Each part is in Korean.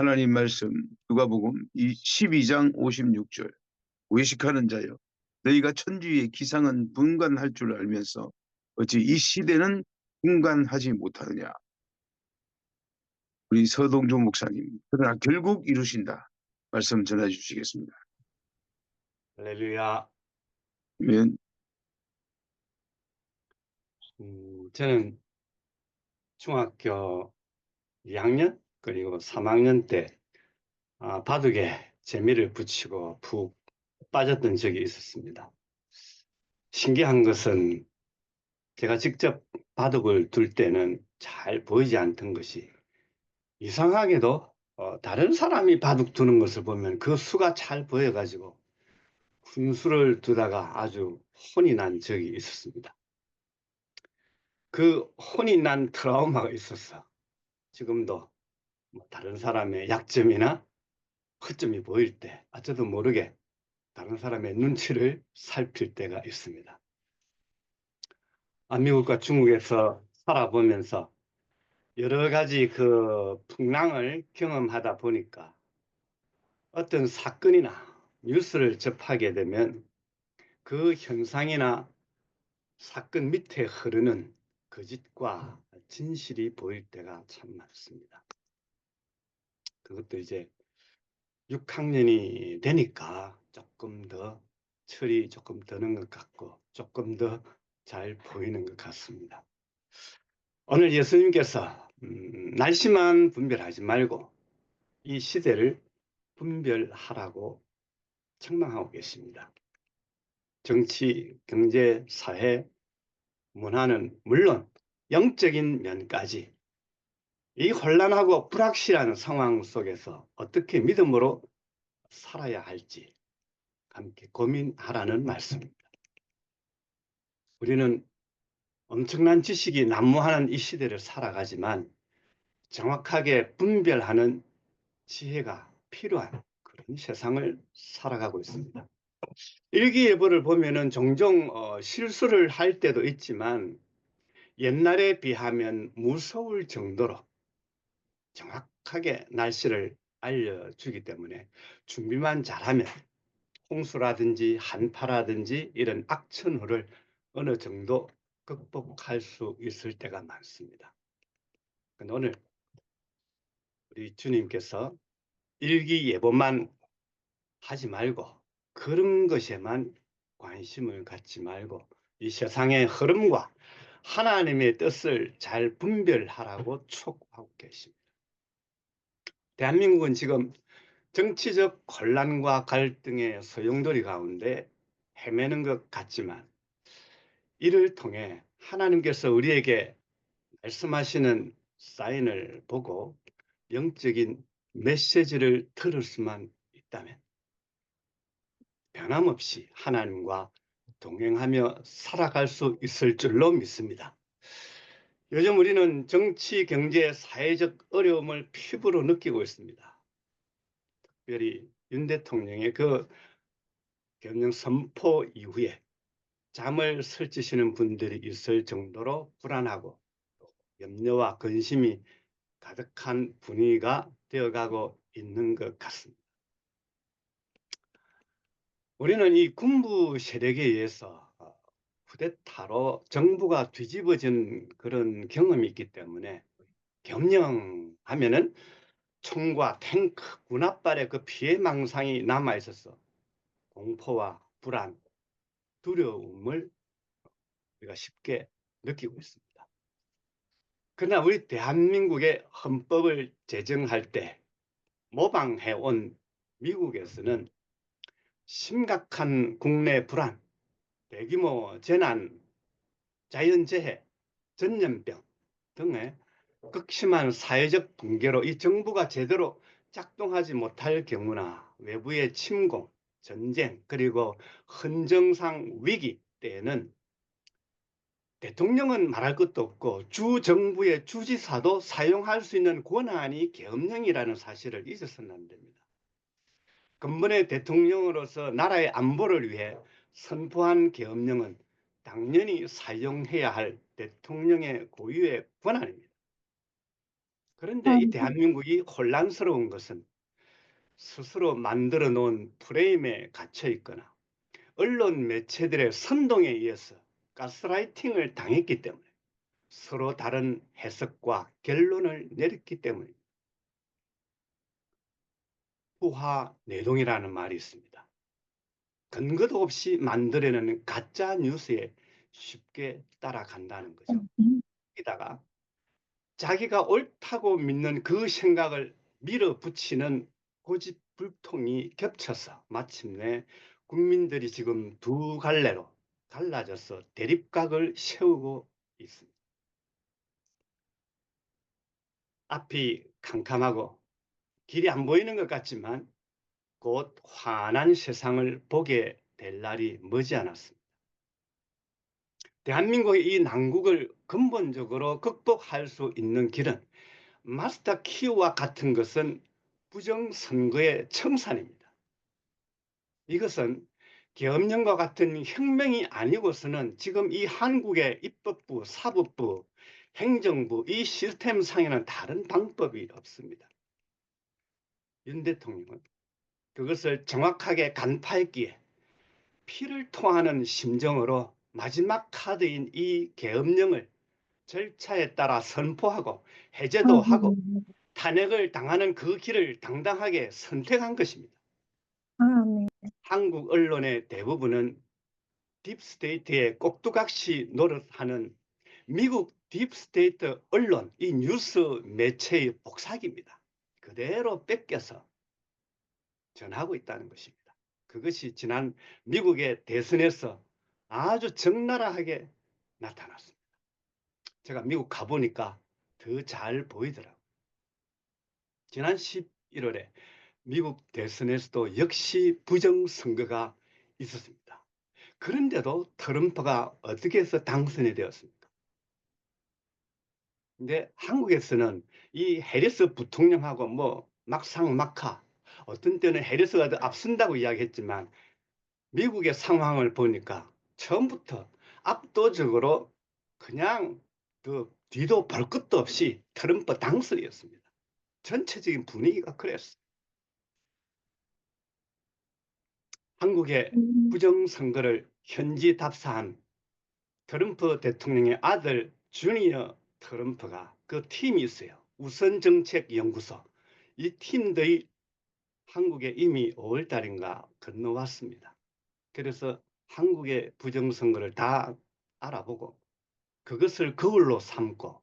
하나님 말씀 누가복음 12장 56절 외식하는 자여 너희가 천주의 기상은 분간할 줄 알면서 어찌 이 시대는 분간하지 못하느냐. 우리 서동조 목사님, 그러나 결국 이루신다 말씀 전해 주시겠습니다. 할렐루야. 아멘. 저는 중학교 2학년 그리고 3학년 때 바둑에 재미를 붙이고 푹 빠졌던 적이 있었습니다. 신기한 것은 제가 직접 바둑을 둘 때는 잘 보이지 않던 것이 이상하게도 다른 사람이 바둑 두는 것을 보면 그 수가 잘 보여가지고 훈수를 두다가 아주 혼이 난 적이 있었습니다. 그 혼이 난 트라우마가 있어서 지금도 다른 사람의 약점이나 허점이 보일 때 저도 모르게 다른 사람의 눈치를 살필 때가 있습니다. 미국과 중국에서 살아보면서 여러 가지 그 풍랑을 경험하다 보니까 어떤 사건이나 뉴스를 접하게 되면 그 현상이나 사건 밑에 흐르는 거짓과 진실이 보일 때가 참 많습니다. 그것도 이제 6학년이 되니까 조금 더 철이 조금 드는 것 같고 조금 더 잘 보이는 것 같습니다. 오늘 예수님께서 날씨만 분별하지 말고 이 시대를 분별하라고 책망하고 계십니다. 정치, 경제, 사회, 문화는 물론 영적인 면까지 이 혼란하고 불확실한 상황 속에서 어떻게 믿음으로 살아야 할지 함께 고민하라는 말씀입니다. 우리는 엄청난 지식이 난무하는 이 시대를 살아가지만 정확하게 분별하는 지혜가 필요한 그런 세상을 살아가고 있습니다. 일기예보를 보면은 종종 실수를 할 때도 있지만 옛날에 비하면 무서울 정도로 정확하게 날씨를 알려주기 때문에 준비만 잘하면 홍수라든지 한파라든지 이런 악천후를 어느 정도 극복할 수 있을 때가 많습니다. 근데 오늘 우리 주님께서 일기예보만 하지 말고 그런 것에만 관심을 갖지 말고 이 세상의 흐름과 하나님의 뜻을 잘 분별하라고 촉구하고 계십니다. 대한민국은 지금 정치적 혼란과 갈등의 소용돌이 가운데 헤매는 것 같지만 이를 통해 하나님께서 우리에게 말씀하시는 사인을 보고 영적인 메시지를 들을 수만 있다면 변함없이 하나님과 동행하며 살아갈 수 있을 줄로 믿습니다. 요즘 우리는 정치, 경제, 사회적 어려움을 피부로 느끼고 있습니다. 특별히 윤 대통령의 그 계엄령 선포 이후에 잠을 설치시는 분들이 있을 정도로 불안하고 염려와 근심이 가득한 분위기가 되어가고 있는 것 같습니다. 우리는 이 군부 세력에 의해서 쿠데타로 정부가 뒤집어진 그런 경험이 있기 때문에 계엄령하면은 총과 탱크, 군합발의 그 피해망상이 남아 있어서 공포와 불안, 두려움을 우리가 쉽게 느끼고 있습니다. 그러나 우리 대한민국의 헌법을 제정할 때 모방해온 미국에서는 심각한 국내 불안, 대규모 재난, 자연재해, 전염병 등의 극심한 사회적 붕괴로 이 정부가 제대로 작동하지 못할 경우나 외부의 침공, 전쟁, 그리고 헌정상 위기 때에는 대통령은 말할 것도 없고 주 정부의 주지사도 사용할 수 있는 권한이 계엄령이라는 사실을 잊어서는 안 됩니다. 근본의 대통령으로서 나라의 안보를 위해 선포한 계엄령은 당연히 사용해야 할 대통령의 고유의 권한입니다. 그런데 이 아멘. 대한민국이 혼란스러운 것은 스스로 만들어 놓은 프레임에 갇혀 있거나 언론 매체들의 선동에 의해서 가스라이팅을 당했기 때문에 서로 다른 해석과 결론을 내렸기 때문입니다. 후화 내동이라는 말이 있습니다. 근거도 없이 만들어내는 가짜 뉴스에 쉽게 따라간다는 거죠. 게다가 자기가 옳다고 믿는 그 생각을 밀어붙이는 고집불통이 겹쳐서 마침내 국민들이 지금 두 갈래로 갈라져서 대립각을 세우고 있습니다. 앞이 캄캄하고 길이 안 보이는 것 같지만 곧 환한 세상을 보게 될 날이 머지않았습니다. 대한민국의 이 난국을 근본적으로 극복할 수 있는 길은 마스터 키와 같은 것은 부정선거의 청산입니다. 이것은 계엄령과 같은 혁명이 아니고서는 지금 이 한국의 입법부, 사법부, 행정부 이 시스템상에는 다른 방법이 없습니다. 윤 대통령은 그것을 정확하게 간파했기에 피를 토하는 심정으로 마지막 카드인 이 계엄령을 절차에 따라 선포하고 해제도 하고 아멘. 탄핵을 당하는 그 길을 당당하게 선택한 것입니다. 아멘. 한국 언론의 대부분은 딥스테이트의 꼭두각시 노릇하는 미국 딥스테이트 언론, 이 뉴스 매체의 복사기입니다. 그대로 뺏겨서 전하고 있다는 것입니다. 그것이 지난 미국의 대선에서 아주 적나라하게 나타났습니다. 제가 미국 가보니까 더 잘 보이더라고요. 지난 11월에 미국 대선에서도 역시 부정선거가 있었습니다. 그런데도 트럼프가 어떻게 해서 당선이 되었습니까? 근데 한국에서는 이 해리스 부통령하고 뭐 막상막하, 어떤 때는 해리스가 더 앞선다고 이야기했지만 미국의 상황을 보니까 처음부터 압도적으로 그냥 그 뒤도 볼 것도 없이 트럼프 당선이었습니다. 전체적인 분위기가 그랬어요. 한국의 부정선거를 현지 답사한 트럼프 대통령의 아들 주니어 트럼프가 그 팀이 있어요. 우선정책연구소. 이 팀들이 한국에 이미 5월 달인가 건너왔습니다. 그래서 한국의 부정선거를 다 알아보고 그것을 거울로 삼고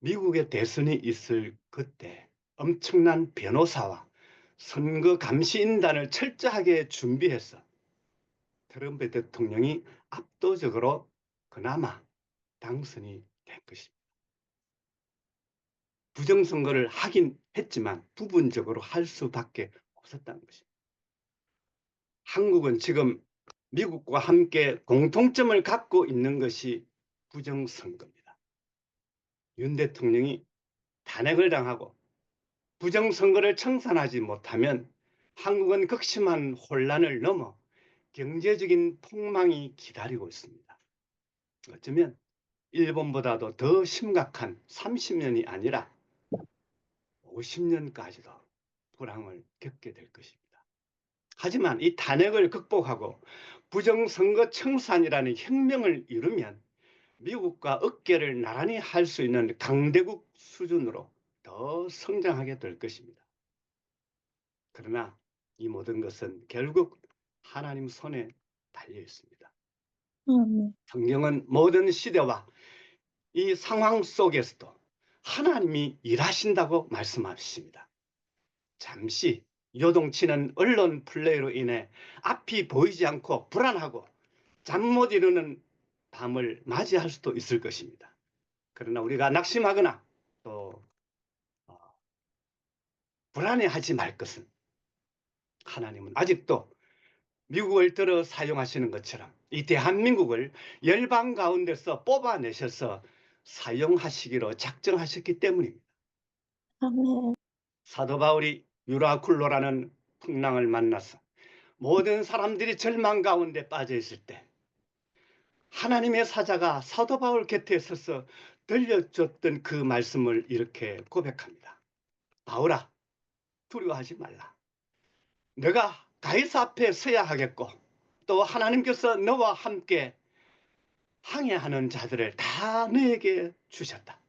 미국의 대선이 있을 그때 엄청난 변호사와 선거 감시인단을 철저하게 준비해서 트럼프 대통령이 압도적으로 그나마 당선이 된 것입니다. 부정선거를 하긴 했지만 부분적으로 할 수밖에 없었다는 것입니다. 한국은 지금 미국과 함께 공통점을 갖고 있는 것이 부정선거입니다. 윤 대통령이 탄핵을 당하고 부정선거를 청산하지 못하면 한국은 극심한 혼란을 넘어 경제적인 폭망이 기다리고 있습니다. 어쩌면 일본보다도 더 심각한 30년이 아니라 50년까지도 불황을 겪게 될 것입니다. 하지만 이 탄핵을 극복하고 부정선거 청산이라는 혁명을 이루면 미국과 어깨를 나란히 할 수 있는 강대국 수준으로 더 성장하게 될 것입니다. 그러나 이 모든 것은 결국 하나님 손에 달려 있습니다. 아멘. 성경은 모든 시대와 이 상황 속에서도 하나님이 일하신다고 말씀하십니다. 잠시 요동치는 언론 플레이로 인해 앞이 보이지 않고 불안하고 잠 못 이루는 밤을 맞이할 수도 있을 것입니다. 그러나 우리가 낙심하거나 또 불안해하지 말 것은 하나님은 아직도 미국을 들어 사용하시는 것처럼 이 대한민국을 열방 가운데서 뽑아내셔서 사용하시기로 작정하셨기 때문입니다. 아멘. 사도 바울이 유라굴로라는 풍랑을 만나서 모든 사람들이 절망 가운데 빠져 있을 때 하나님의 사자가 사도 바울 곁에 서서 들려줬던 그 말씀을 이렇게 고백합니다. 바울아, 두려워하지 말라. 내가 가이사 앞에 서야 하겠고 또 하나님께서 너와 함께 항해하는 자들을 다 너에게 주셨다.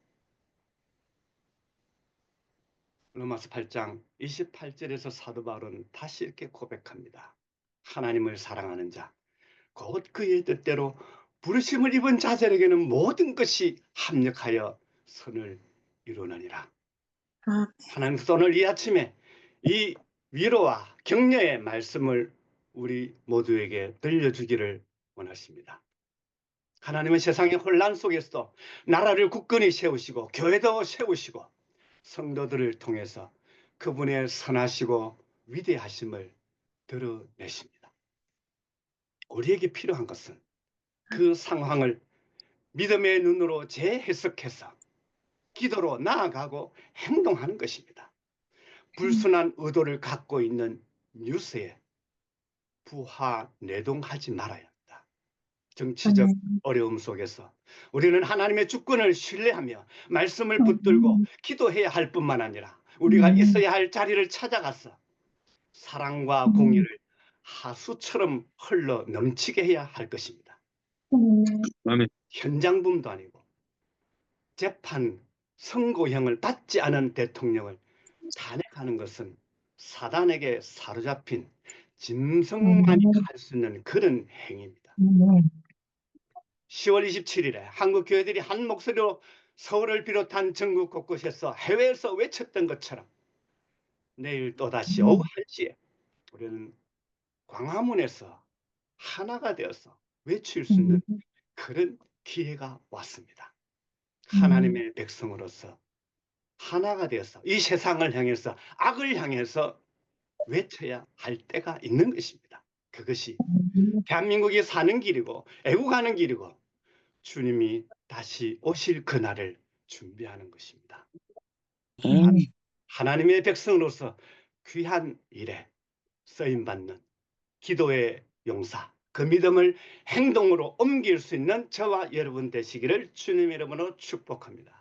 로마서 8장 28절에서 사도 바울은 다시 이렇게 고백합니다. 하나님을 사랑하는 자, 곧 그의 뜻대로 부르심을 입은 자들에게는 모든 것이 합력하여 선을 이루느니라. 아멘. 하나님께서 오늘 이 아침에 이 위로와 격려의 말씀을 우리 모두에게 들려주기를 원하십니다. 하나님은 세상의 혼란 속에서도 나라를 굳건히 세우시고 교회도 세우시고 성도들을 통해서 그분의 선하시고 위대하심을 드러내십니다. 우리에게 필요한 것은 그 상황을 믿음의 눈으로 재해석해서 기도로 나아가고 행동하는 것입니다. 불순한 의도를 갖고 있는 뉴스에 부하내동하지 말아야 합니다. 정치적 어려움 속에서 우리는 하나님의 주권을 신뢰하며 말씀을 붙들고 기도해야 할 뿐만 아니라 우리가 있어야 할 자리를 찾아가서 사랑과 공의를 하수처럼 흘러 넘치게 해야 할 것입니다. 아멘. 현장범도 아니고 재판 선고형을 받지 않은 대통령을 탄핵하는 것은 사단에게 사로잡힌 짐승만이 할 수 있는 그런 행위입니다. 10월 27일에 한국 교회들이 한 목소리로 서울을 비롯한 전국 곳곳에서 해외에서 외쳤던 것처럼 내일 또다시 오후 1시에 우리는 광화문에서 하나가 되어서 외칠 수 있는 그런 기회가 왔습니다. 하나님의 백성으로서 하나가 되어서 이 세상을 향해서 악을 향해서 외쳐야 할 때가 있는 것입니다. 그것이 대한민국이 사는 길이고 애국하는 길이고 주님이 다시 오실 그날을 준비하는 것입니다. 하나님의 백성으로서 귀한 일에 쓰임받는 기도의 용사, 그 믿음을 행동으로 옮길 수 있는 저와 여러분 되시기를 주님의 이름으로 축복합니다.